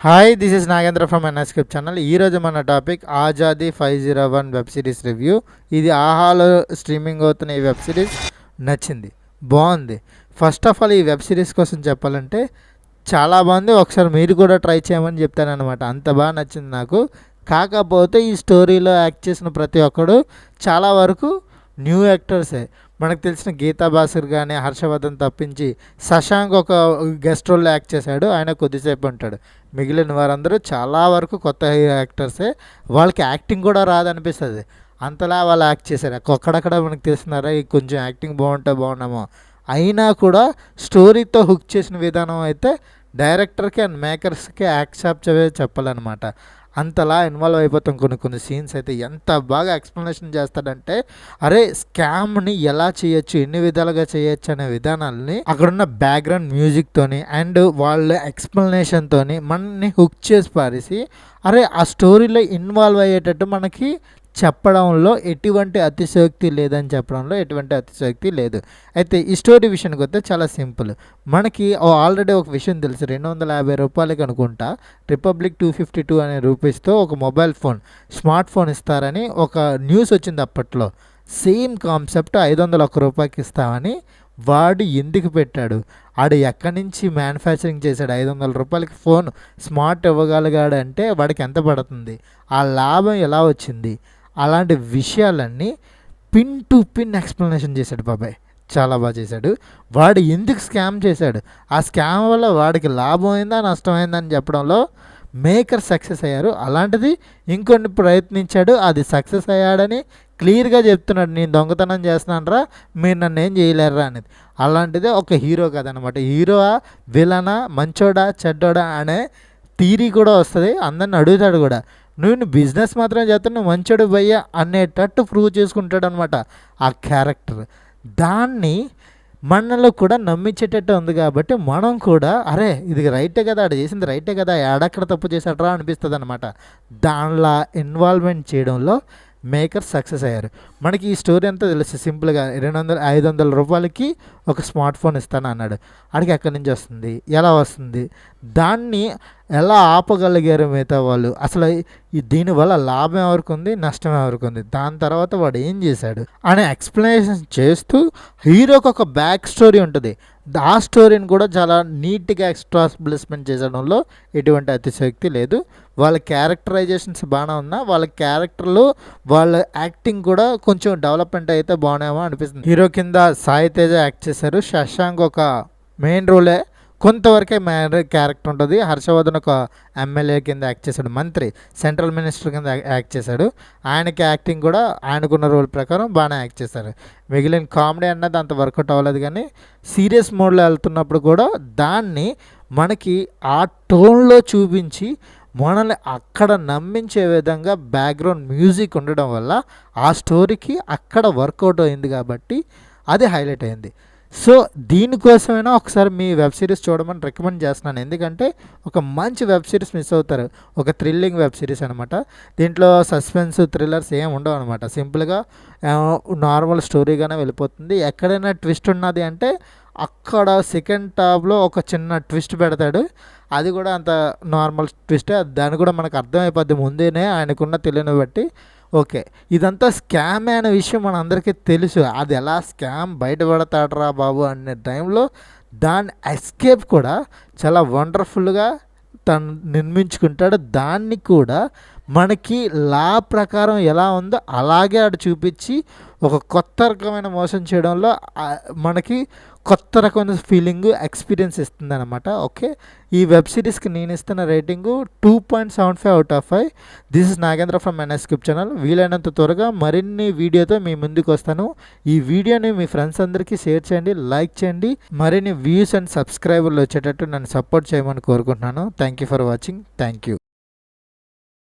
Hi, this is Nagendra from NScript channel. ఈరోజు మన topic Azadi 501 web series review. ఇది ఆహాలో స్ట్రీమింగ్ అవుతున్న ఈ వెబ్ సిరీస్ నచ్చింది, బాగుంది. ఫస్ట్ ఆఫ్ ఆల్ ఈ వెబ్ సిరీస్ కోసం చెప్పాలంటే చాలా బాగుంది. ఒకసారి మీరు కూడా ట్రై చేయమని చెప్తానమాట. అంత బాగా నచ్చింది నాకు. కాకపోతే ఈ స్టోరీలో యాక్ట్ చేసిన ప్రతి ఒక్కడు చాలా వరకు న్యూ యాక్టర్సే. మనకు తెలిసిన గీతా బాసర్ కానీ హర్షవర్ధన్ తప్పించి శశాంక్ ఒక గెస్ట్ రోల్లో యాక్ట్ చేశాడు, ఆయన కొద్దిసేపు ఉంటాడు. మిగిలిన వారందరూ చాలా వరకు కొత్త యాక్టర్సే. వాళ్ళకి యాక్టింగ్ కూడా రాదనిపిస్తుంది, అంతలా వాళ్ళు యాక్ట్ చేశారు. అక్కడక్కడ మనకు తెలిసినారా ఈ కొంచెం యాక్టింగ్ బాగుంటే బాగున్నామో. అయినా కూడా స్టోరీతో హుక్ చేసిన విధానం అయితే డైరెక్టర్కి అండ్ మేకర్స్కి యాక్సెప్ట్ చెప్పాలన్నమాట. అంతలా ఇన్వాల్వ్ అయిపోతాం. కొన్ని సీన్స్ అయితే ఎంత బాగా ఎక్స్ప్లెనేషన్ చేస్తాడంటే, అరే స్కామ్ని ఎలా చేయొచ్చు, ఎన్ని విధాలుగా చేయొచ్చు అనే విధానాలని అక్కడున్న బ్యాక్గ్రౌండ్ మ్యూజిక్తోని అండ్ వాళ్ళ ఎక్స్ప్లెనేషన్తోని మనల్ని హుక్ చేసి పారేసి, అరే ఆ స్టోరీలో ఇన్వాల్వ్ అయ్యేటట్టు మనకి చెప్పడంలో ఎటువంటి అతిశయోక్తి లేదని చెప్పడంలో ఎటువంటి అతిశయోక్తి లేదు. అయితే ఈ స్టోరీ విషయానికి వస్తే చాలా సింపుల్. మనకి ఆల్రెడీ ఒక విషయం తెలుసు, 250 రూపాయలకి అనుకుంటా రిపబ్లిక్ 252 అనే రూపీస్తో ఒక మొబైల్ ఫోన్, స్మార్ట్ ఫోన్ ఇస్తారని ఒక న్యూస్ వచ్చింది అప్పట్లో. సేమ్ కాన్సెప్ట్ 501 రూపాయలకి ఇస్తామని వాడు ఎందుకు పెట్టాడు, ఆడు ఎక్కడి నుంచి మ్యానుఫ్యాక్చరింగ్ చేశాడు, 500 రూపాయలకి ఫోన్ స్మార్ట్ ఇవ్వగలిగాడు అంటే వాడికి ఎంత పడుతుంది, ఆ లాభం ఎలా వచ్చింది, అలాంటి విషయాలన్నీ పిన్ టు పిన్ ఎక్స్ప్లెనేషన్ చేశాడు బాబాయ్. చాలా బాగా చేశాడు. వాడు ఎందుకు స్కామ్ చేశాడు, ఆ స్కామ్ వల్ల వాడికి లాభం అయిందా నష్టమైందా అని చెప్పడంలో మేకర్ సక్సెస్ అయ్యారు. అలాంటిది ఇంకొన్ని ప్రయత్నించాడు, అది సక్సెస్ అయ్యాడని క్లియర్గా చెప్తున్నాడు. నేను దొంగతనం చేస్తున్నానరా, మీరు నన్ను ఏం చేయలేరా అనేది. అలాంటిదే ఒక హీరో కదనమాట. హీరో విలనా, మంచోడా చెడ్డోడా అనే థీరీ కూడా వస్తుంది. అందరిని అడుగుతాడు కూడా, నువ్వు బిజినెస్ మాత్రం చేస్తాను, నువ్వు మంచోడు భయ్యా అనేటట్టు ప్రూవ్ చేసుకుంటాడు అనమాట ఆ క్యారెక్టర్. దాన్ని మనలో కూడా నమ్మించేటట్టు ఉంది కాబట్టి మనం కూడా అరే ఇది రైటే కదా, ఆడ చేసింది రైటే కదా, ఆడక్కడ తప్పు చేశాడరా అనిపిస్తుంది అనమాట. దానిలో ఇన్వాల్వ్మెంట్ చేయడంలో మేకర్ సక్సెస్ అయ్యారు. మనకి ఈ స్టోరీ అంతా తెలుసు. సింపుల్గా 500 రూపాయలకి ఒక స్మార్ట్ ఫోన్ ఇస్తాను అన్నాడు. అడిగి ఎక్కడి నుంచి వస్తుంది, ఎలా వస్తుంది, దాన్ని ఎలా ఆపగలిగారు మిగతా వాళ్ళు, అసలు దీనివల్ల లాభం ఎవరికి ఉంది, నష్టం ఎవరికి ఉంది, దాని తర్వాత వాడు ఏం చేశాడు అనే ఎక్స్ప్లెనేషన్ చేస్తూ హీరోకి ఒక బ్యాక్ స్టోరీ ఉంటుంది. ఆ స్టోరీని కూడా చాలా నీట్గా ఎక్స్ట్రాస్ప్లేస్మెంట్ చేసడంలో ఎటువంటి అతిశయోక్తి లేదు. వాళ్ళ క్యారెక్టరైజేషన్స్ బాగానే ఉన్నా వాళ్ళ క్యారెక్టర్లు వాళ్ళ యాక్టింగ్ కూడా కొంచెం డెవలప్మెంట్ అయితే బాగున్నామో అనిపిస్తుంది. హీరో కింద సాయి తేజ యాక్ట్ చేశారు. శశాంక్ ఒక మెయిన్ రోలే, కొంతవరకే మెయిన్ క్యారెక్టర్ ఉంటుంది. హర్షవర్ధన్ ఒక ఎమ్మెల్యే కింద యాక్ట్ చేశాడు, మంత్రి, సెంట్రల్ మినిస్టర్ కింద యాక్ట్ చేశాడు. ఆయనకి యాక్టింగ్ కూడా ఆయనకున్న రోల్ ప్రకారం బాగానే యాక్ట్ చేశారు. మిగిలిన కామెడీ అన్నది అంత వర్కౌట్ అవ్వలేదు, కానీ సీరియస్ మోడ్లో వెళ్తున్నప్పుడు కూడా దాన్ని మనకి ఆ టోన్లో చూపించి మనల్ని అక్కడ నమ్మించే విధంగా బ్యాక్గ్రౌండ్ మ్యూజిక్ ఉండడం వల్ల ఆ స్టోరీకి అక్కడ వర్కౌట్ అయింది కాబట్టి అది హైలైట్ అయింది. సో దీనికోసమైనా ఒకసారి మీ వెబ్ సిరీస్ చూడమని రికమెండ్ చేస్తున్నాను. ఎందుకంటే ఒక మంచి వెబ్ సిరీస్ మిస్ అవుతారు. ఒక థ్రిల్లింగ్ వెబ్ సిరీస్ అనమాట. దీంట్లో సస్పెన్స్ థ్రిల్లర్స్ ఏం ఉండవు అనమాట. సింపుల్గా నార్మల్ స్టోరీగానే వెళ్ళిపోతుంది. ఎక్కడైనా ట్విస్ట్ ఉన్నది అంటే అక్కడ సెకండ్ టాప్లో ఒక చిన్న ట్విస్ట్ పెడతాడు. అది కూడా అంత నార్మల్ ట్విస్టే, దాన్ని కూడా మనకు అర్థమైపోద్ది ముందేనే ఆయనకున్న తెలియని బట్టి. ఓకే, ఇదంతా స్కామే అనే విషయం మన అందరికీ తెలుసు. అది ఎలా స్కామ్ బయటపడతాడరా బాబు అనే టైంలో దాని ఎస్కేప్ కూడా చాలా వండర్ఫుల్గా తను నిర్మించుకుంటాడు. దాన్ని కూడా మనకి లా ప్రకారం ఎలా ఉందో అలాగే ఆడు చూపించి ఒక కొత్త రకమైన మోసం చేయడంలో మనకి కొత్త రకమైన ఫీలింగ్ ఎక్స్పీరియన్స్ ఇస్తుంది అనమాట. ఓకే, ఈ వెబ్ సిరీస్కి నేను ఇస్తున్న rating 2.75/5. This is Nagendra from NScript channel. వీలైనంత త్వరగా మరిన్ని వీడియోతో మీ ముందుకు వస్తాను. ఈ వీడియోని మీ ఫ్రెండ్స్ అందరికీ షేర్ చేయండి, లైక్ చేయండి. మరిన్ని వ్యూస్ అండ్ సబ్స్క్రైబర్లు వచ్చేటట్టు నన్ను సపోర్ట్ చేయమని కోరుకుంటున్నాను. Thank you for watching. Thank you.